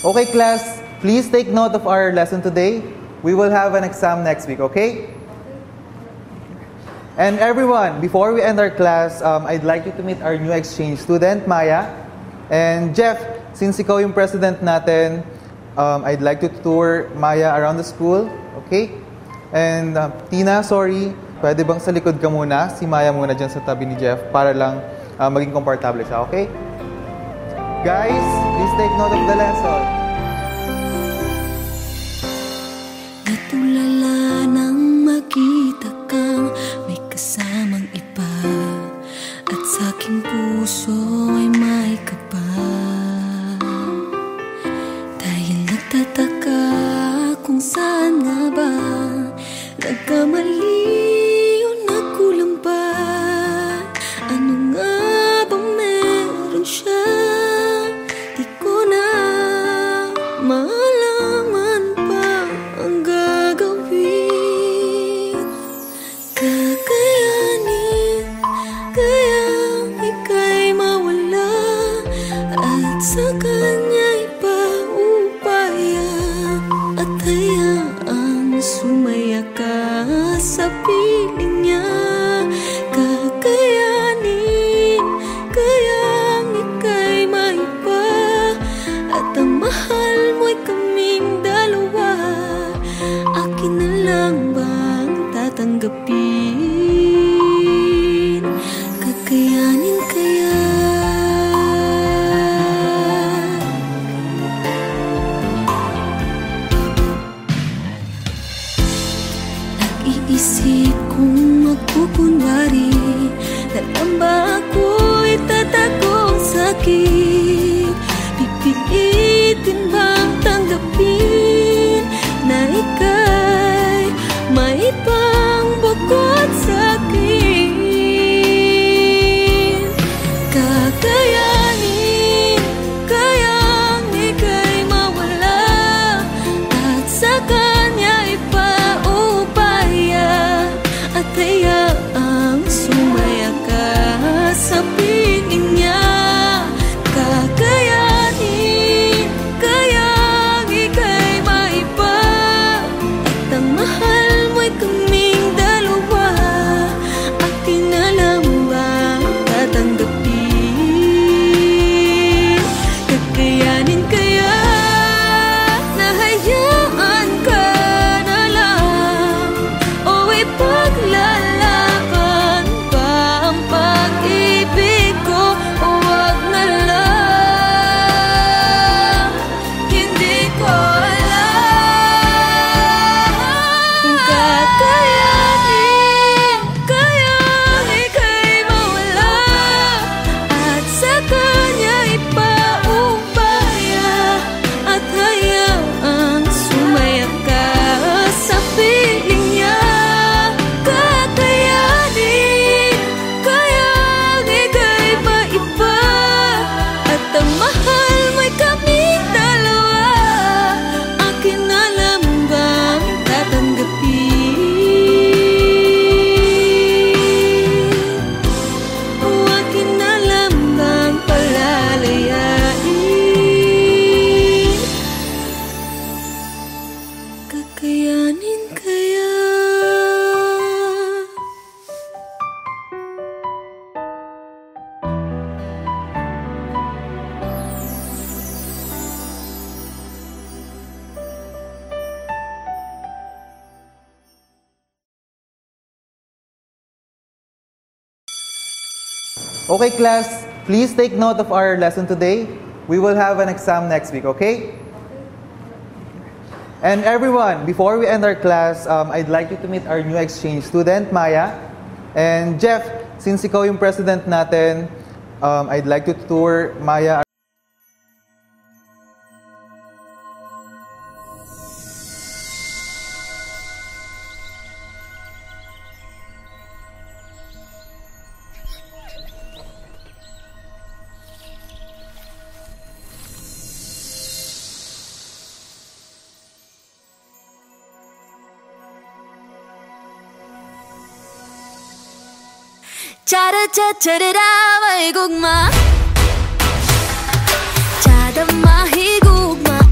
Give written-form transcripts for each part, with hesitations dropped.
Okay, class, please take note of our lesson today. We will have an exam next week, okay? And everyone, before we end our class, I'd like you to meet our new exchange student, Maya. And Jeff, since ikaw yung president natin, I'd like you to tour Maya around the school, okay? And Tina, sorry, pwede bang sa likod ka muna? Si Maya muna dyan sa tabi ni Jeff para lang maging komportable siya, okay? Guys, please take note of the lesson. Natulala nang makita kang may kasamang iba, at sa aking puso ay may kaba. Dahil nagtataka kung saan nga ba nagkamali o nagkulang ba. Ano nga bang meron siya? Di ko na malaman pa ang gagawin. Kakayanin kayang ika'y mawala at sa kanya ipaupaya, at hayaang sumaya ka sa piling niya. Kakayanin kayang ika'y maiba, at ang mahal mo'y kaming dalawa. Akin na lang bang tatanggapin? Kakayanin kaya? Nag-iisip kung magkukunwari na lang ba ako'y tatagong sakit. Pipilitin bang tanggapin na ika'y may ibang bukod sa'kin? Kakayanin kayang ika'y mawala at sa kanya ipaupaya, at hayaang sumaya ka sa piling niya. Kakayanin kayang ika'y maiba, at ang mahal mo'y kaming dalawa. Akin na lang bang tatanggapin? Kakayanin kaya na hayaan ka na lang, o ipaglalaban pa ang pag-ibig ko? O wag na lang, hindi ko alam. Kung kakayanin kayang ika'y mawala at sa kanya ipaubaya, at hayaang sumaya ka sa piling niya. Kakayanin kayang ika'y maiba, at ang mahal mo'y kaming dalawa. Akin na lang bang tatanggapin? O akin na lang bang palalayain? Kakayanin kaya? Okay, class, please take note of our lesson today. We will have an exam next week, okay? And everyone, before we end our class, I'd like you to meet our new exchange student, Maya. And Jeff, since ikaw yung president natin, I'd like you to tour Maya. Cha-da-cha-cha-da-da, may gugma. Cha-da mahigugma,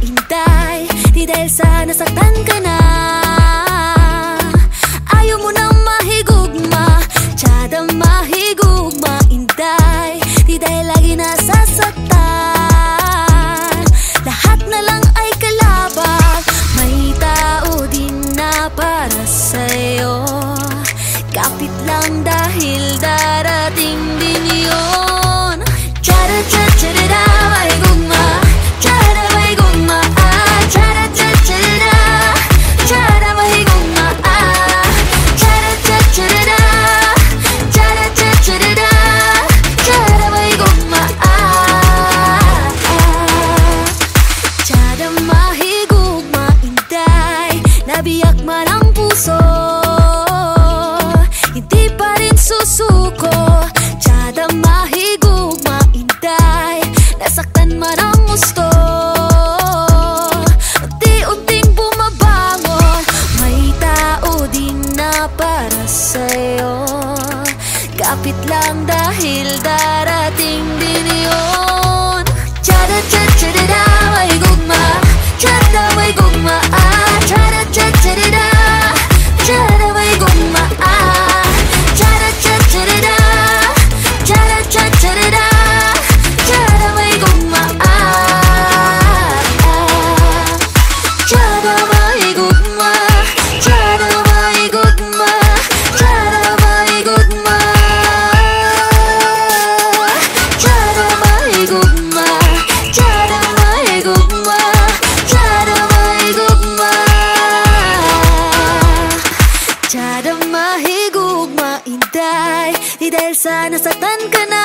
minsan nasaktan ka na.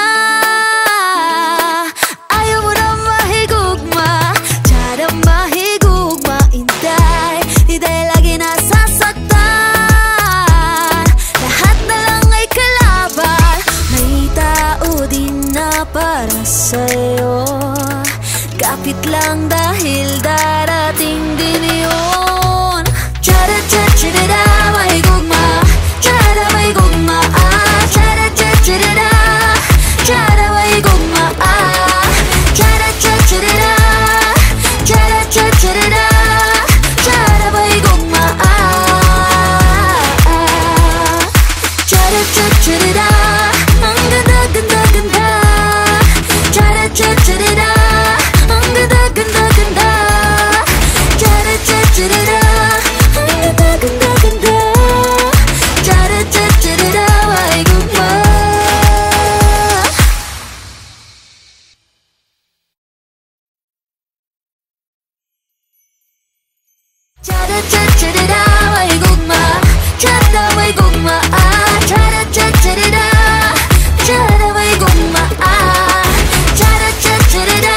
Ayaw mo na mahigugma, tiyara mahigugma. Inday, di dahil lagi nasasaktan. Lahat na lang ay kalaban, may tao din na para sa'yo. Kapit lang dahil darating din yun. Tiyara tiyara mahigugma, tiyara mahigugma. Tiyara tiyara, tiyara mahigugma. Tiyara tiyara, tiyara tiyara, tiyara mahigugma. Tiyara tiyara, ang ganda ganda ganda. Tiyara tiyara, ang ganda ganda ganda. Tiyara tiyara, ang ganda ganda ganda. Tiyara tiyara, mahigugma. Tiyara tiyara, mahigugma. Tiyara mahigugma. Tiyara tiyara, tiyara mahigugma. Tiyara tiyara,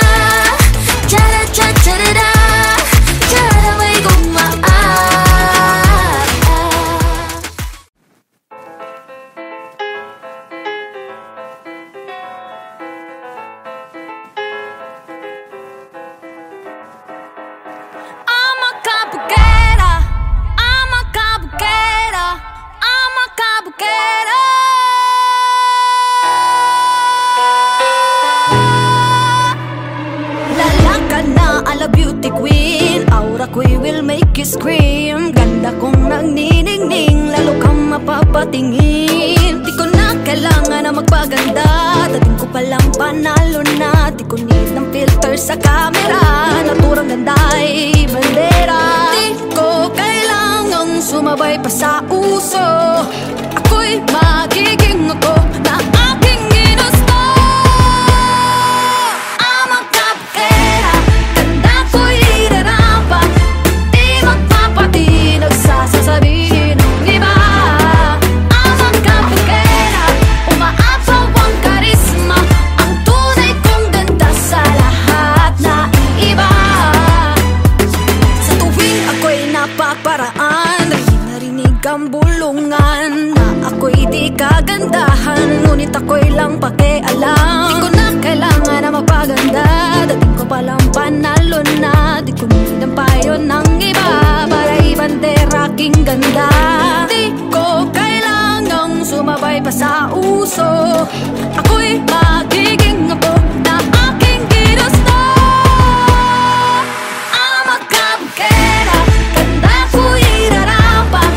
tiyara tiyara, tiyara mahigugma. I'm a cabuquera, I'm a cabuquera, I'm a cabuquera. Lalaka na ala beauty queen, aura ko'y will make you scream. Ganda kong nagniningning, lalo kang mapapatingin. Di ko na kailangan na magpaganda, dating ko palang panalo na. Di ko need ng filter sa camera, naturang ganda ay bandera. Di ko kailangang sumabay pa sa uso, ako'y magiging ako na aking ginusto. I'm a cabuquera, ganda ko'y irarapat, di magpapati nagsasasabihin ng iba. I'm a cabuquera, umaapaw ang karisma, ang tunay kong ganda sa lahat na iba. Sa tuwing ako'y napaparaan, narinig ang bulungan na ako'y di kagandahan, ngunit ako'y lang pakialam. Di ko na kailangan na magpaganda, dating ko palang panalo na. Di ko need ang payo ng iba para ibandera aking ganda. Di ko kailangang sumabay pa sa uso, ako'y magiging ako na aking ginusto. I'm a cabuquera, ganda ko'y irarapat,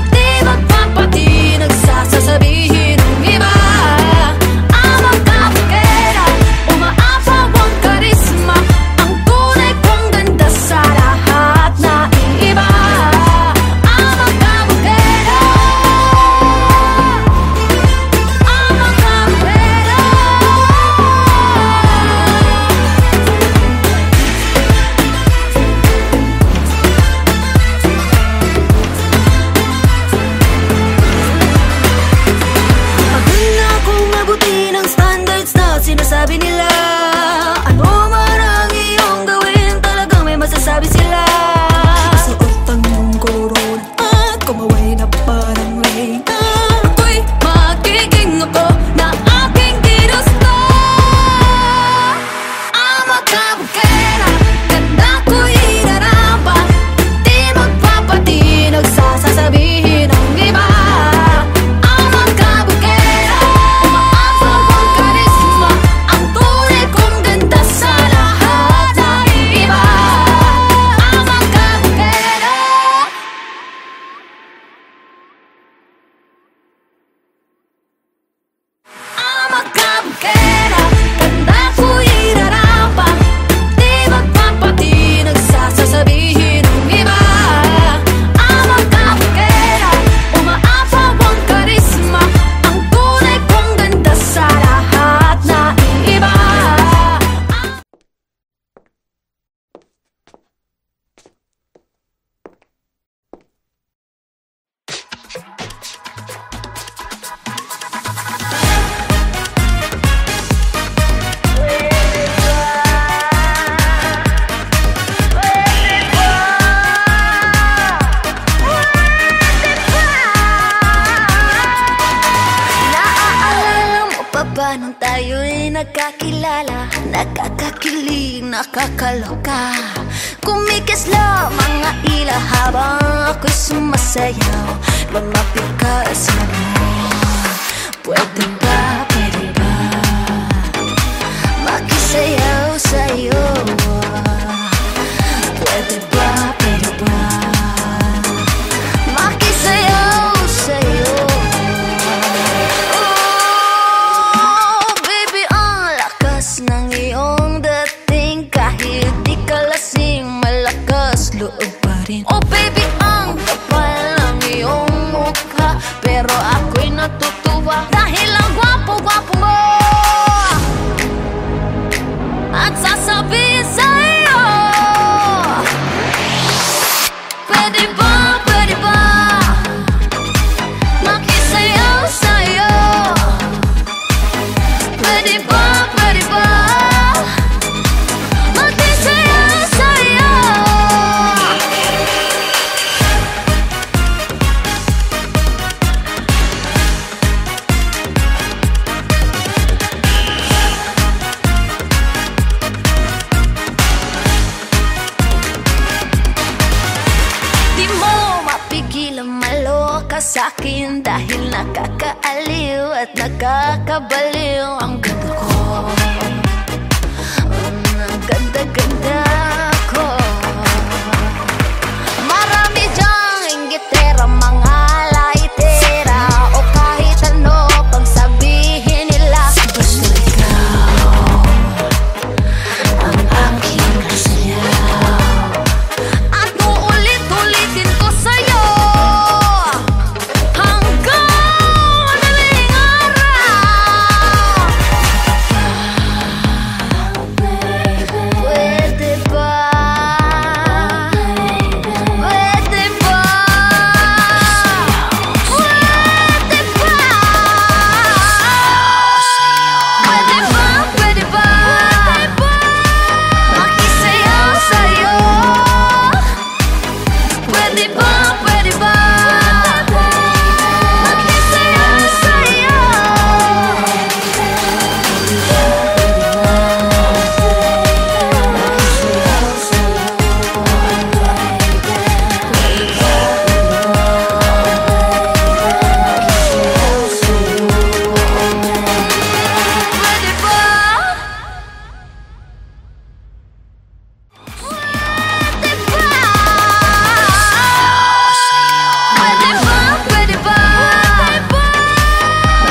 di magpapati nagsasasabihin ng iba. I'm a cabuquera, umaapaw ang karisma, ang tunay kong ganda sa lahat na iba. I'm a cabuquera, I'm a cabuquera. Nakakakilig, nakakaloka. Kumikisla mga ila habang ako'y sumasayaw. Lumapit ka sa mo. Pwede ba, pwede ba makisayaw sa'yo? Pwede ba, pwede ba makisayaw sa'yo? Oh, baby, ang lakas ng iyong dating. Kahit di ka lasing, malakas loob pa rin. Oh baby, ang kapal ng iyong mukha, pero ako'y natutuwa dahil ang gwapo-gwapo mo. At sasabihin sa'yo, pwede ba makisayaw sa'yo? Pwede ba makisayaw sa'yo? Di mo mapigil ang maloka sa'kin dahil nakakaaliw at nakakabaliw ang ganda ko. Ang ganda-ganda ko. Marami dyang inggitera, mga laitera, o kahit ano pang sabihin nila, basta ikaw ang aking kasayaw. At uulit-ulitin ko sa'yo hanggang madaling araw. Pwede ba? Pwede ba? Pwede ba? Pwede ba? Makisayaw sa'yo? Pwede ba? Makisayaw sa'yo? Pwede ba? Pwede ba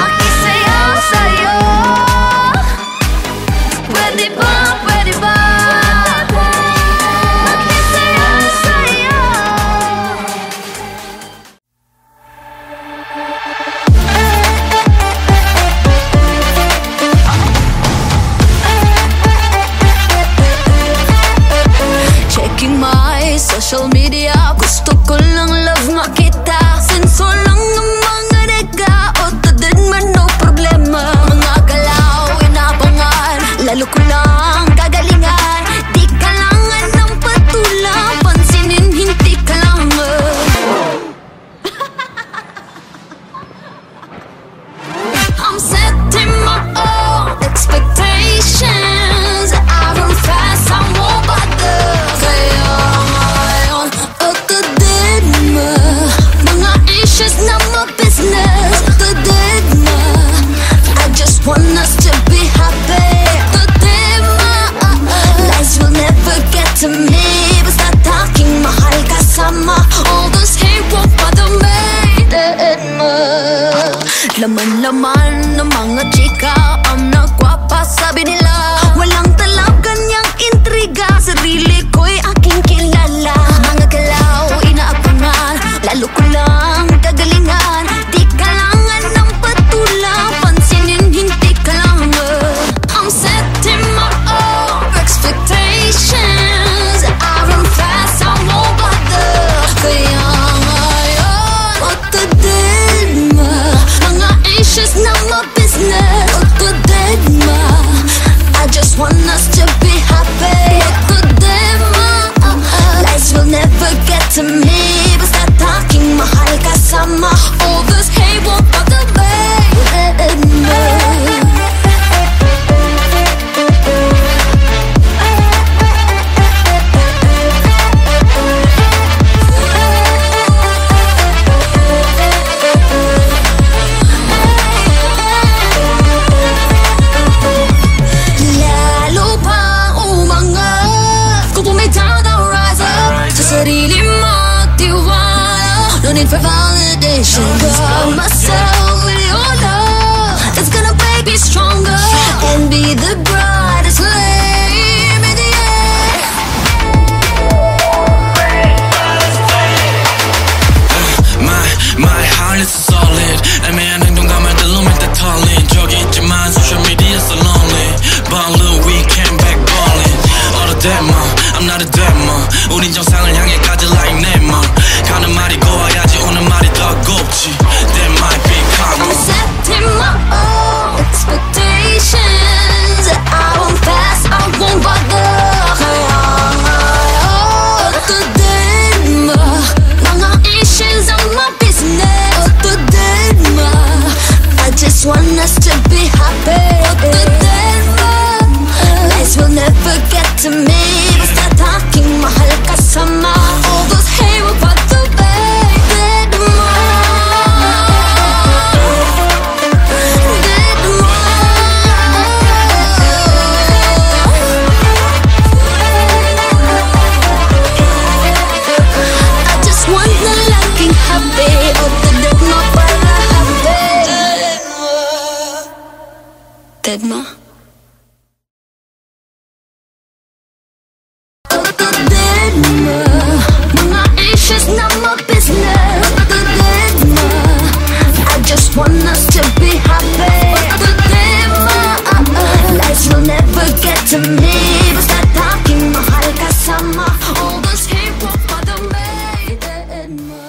makisayaw sa'yo? Pwede ba makisayaw sa'yo? Checking my social media, gusto ko lang love makita. Sensor lang ng mga nega, otodin man no problema. Mga galaw, inabangan, lalo ko lang gagalingan. Di kailangan ng patulang, pansinin hindi kailangan. I'm setting my own expectations. I run fast, I won't bother. Kaya ngayon, otodin mo mga issues na ma-business. Otodin mo, I just want us to be happy. Otodin mo, lies will never get to me. Basta taking mahal kasama, all those hate won't bother me. Otodin mo, laman-laman ng mga chika ang nagwapa, sabi nila. Walang talab, ganyang intriga, sarili ko'y aking kilala. Mga galaw, inaabangan, lalo ko lang gagalingan. Di kailangan ng patulang, pansinin hindi kailangan. I'm setting my own expectations. I sarili magtiwala. No need for validation. Got myself with your love. It's gonna make me stronger and be the brightest flame in the air. My heart is solid. 애매한 행동감을 들러밀 때 털린 적이 있지만 social media so lonely. But look, we came back ballin'. All the demo, I'm not a demo. 우린 정상을 향해까지 like Nemo. 가는 말이 고와야지 오는 말이 더 곱지. That might be karma. I'm setting my own expectations. I won't pass, I won't bother. 어떠된 mga issues are my business. 어떠된 I just want us to be happy. 어떠된 lies will never get to me. Basta talking mahal kasama. All those hate will put the Deadma. Deadma. Mga issues not my business. Deadma. I just want us to be happy. Deadma. Lies will never get to me. Basta talking mahal kasama. All those hate won't bother me. Deadma.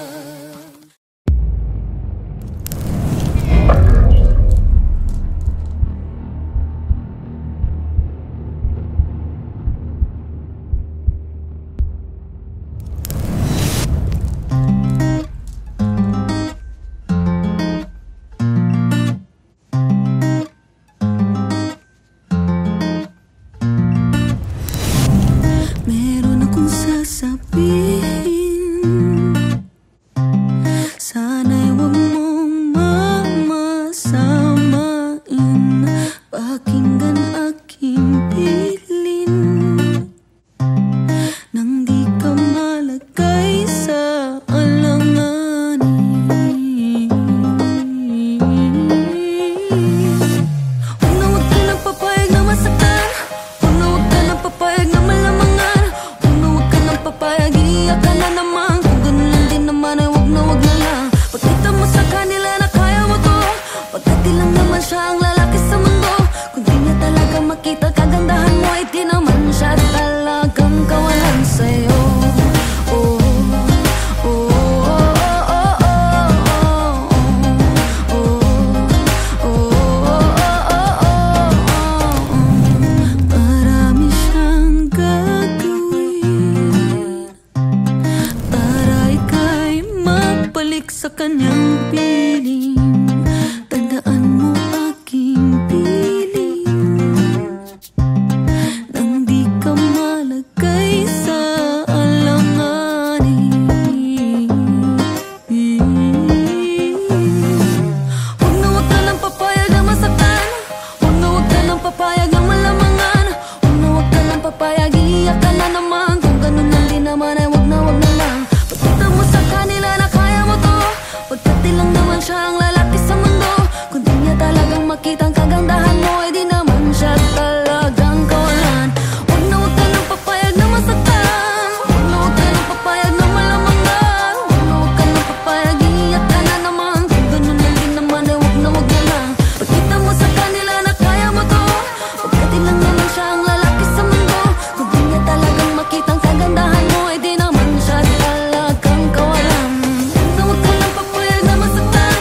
Meron akong sasabihin. Sana'y huwag mong mamasamain. Pakinggan aking pilin. Nang di ka malagay sa alanganin. Huwag na huwag ka nang papayag na masaktan. Huwag na huwag ka nang papayag na malamangan. Huwag na huwag ka nang papayag, iiyak ka na naman. Kung ganun lang din naman ay huwag na lang. Pagkita mo sa kanila na kaya mo to. Pagkat di lang naman siya ang lalaki sa mundo. Kung di niya talaga makita kagandahan mo, ay di naman siya talagang kawalan sa'yo. Oh, oh, oh, oh, oh, oh, oh. Marami siyang gagawin para ika'y mabalik sa kanyang piling. Tandaan mo aking piling. Nang di ka malagay sa alanganin. Huwag na huwag ka nang papayag na masaktan. Huwag na huwag ka nang papayag na malamangan. Huwag na huwag ka nang papayag, iiyak ka na naman. Kung ganun lang din naman ay huwag na lang. Pagkita mo sa kanila na kaya mo to. Pagkat di lang naman siya ang lalaki sa mundo. Kung di niya talagang makita ang kagandahan mo, ay di naman siya talagang kawalan. Huwag na huwag ka nang papayag na masaktan. Huwag na huwag ka nang papayag na malamangan. Huwag na huwag ka nang papayag, iiyak ka na naman. Kung ganun lang din naman ay huwag na lang. Pagkita mo sa kanila na kaya mo to. Pagkat di lang naman siya ang lalaki sa mundo. Kung di niya talagang makita ang kagandahan mo, ay di naman siya talagang kawalan. Huwag na huwag ka nang papayag na masaktan.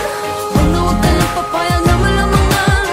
Huwag na huwag ka nang papayag na malamangan.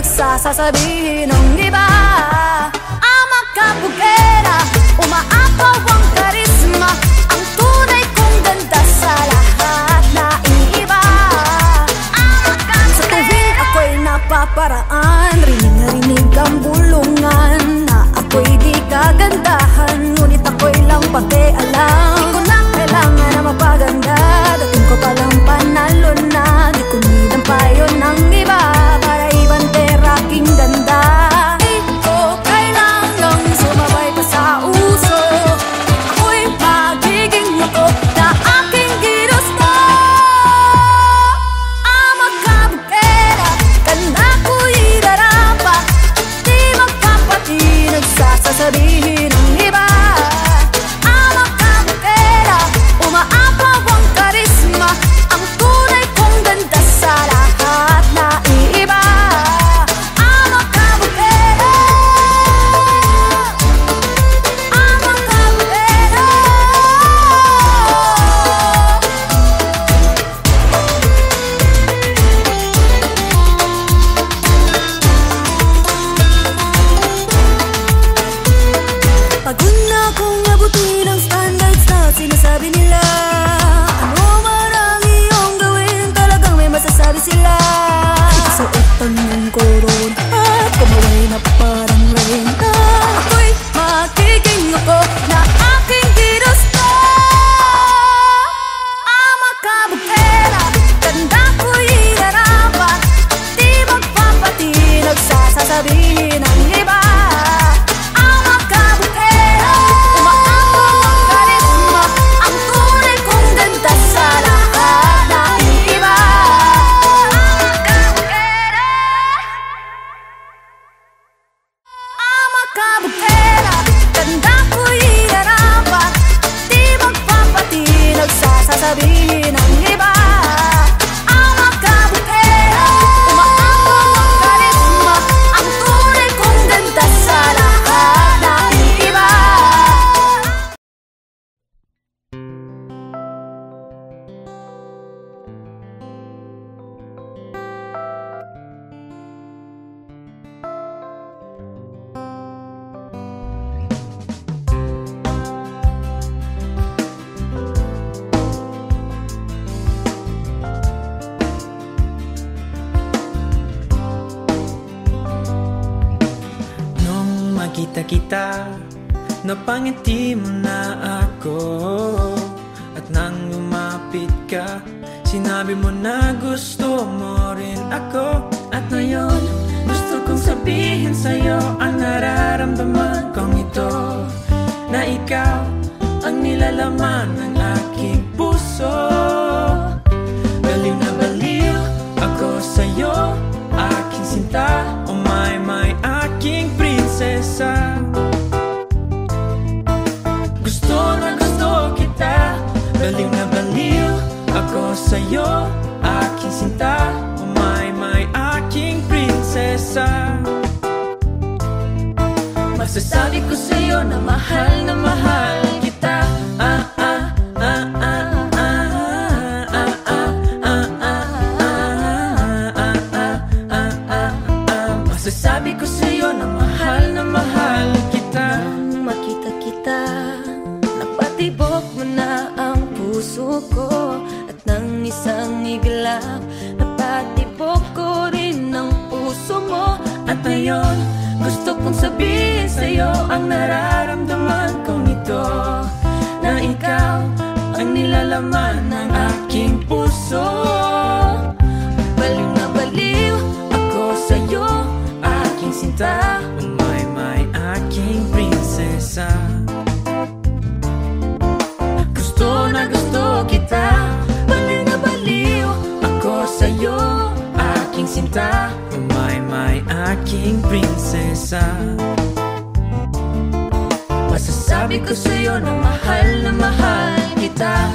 nagsasasabihin ng iba. Ama kabugera, umaapaw ang karisma, ang tunay kong ganda sa lahat na iiba. Sa tuwing ako'y napaparaan, rinig na rinig ang bulungan na ako'y di kagandahan, ngunit ako'y lang pakialam. Di ko na kailangan na mapaganda, dating ko palang panalo na. Di ko need ang payo ng iba para ibante aking ganda. Di ko kailangang sumabay pa sa uso, ako'y magiging muko na aking ginusto. Ama kabukera, ganda ko'y darapa, di magpapati nagsasasabihin ng iba. Ama kabukera, umaapaw ang karisma, ang tunay kong ganda sa lahat na iiba. Ama kabukera, ama kabukera. Pagod na akong abutin ang standards na sinasabi nila. Ano marang iyong gawin, talagang may masasabi sila. Isuotan ng koron at kumaway na parang rain. Ako'y magiging ako na aking ginusto. Ama kabukera, ganda ko'y harapan, di magpapati nagsasasabihin ng iba. Ama kabukera, umaapaw ang karisma, ang tunay kong ganda sa lahat na iiba. Ama kabukera, ama kabukera, ganda ko'y harapan, di magpapati nagsasasabihin ng iba. Ama kabukera, umaapaw ang karisma, ang tunay kong ganda sa lahat na iiba. Nung makita kita, napangiti mo na ako. At nang lumapit ka, sinabi mo na gusto mo rin ako. At ngayon, gusto kong sabihin sa'yo ang nararamdaman kong ito, na ikaw ang nilalaman ng aking puso. Baliw na baliw ako sa'yo, aking sinta. Oh my, aking prinsesa. Gusto na gusto kita, baliw na baliw ako sa'yo, aking sinta. Oh my, aking prinsesa. Masasabi ko sa'yo na mahal kita. Masasabi ko sa'yo na mahal kita. Nang makita kita, napatibok mo na ang puso ko. At nang isang iglap, napatibok ko rin ang puso mo. At ngayon, gusto kong sabihin sa'yo ang nararamdaman kong ito, na ikaw ang nilalaman ng aking puso. Baliw na baliw ako sa'yo, Aking sinta, oh my, aking prinsesa. Gusto na gusto kita, baliw na baliw ako sa'yo, aking sinta. Oh my, aking prinsesa. Masasabi ko sa'yo na mahal kita.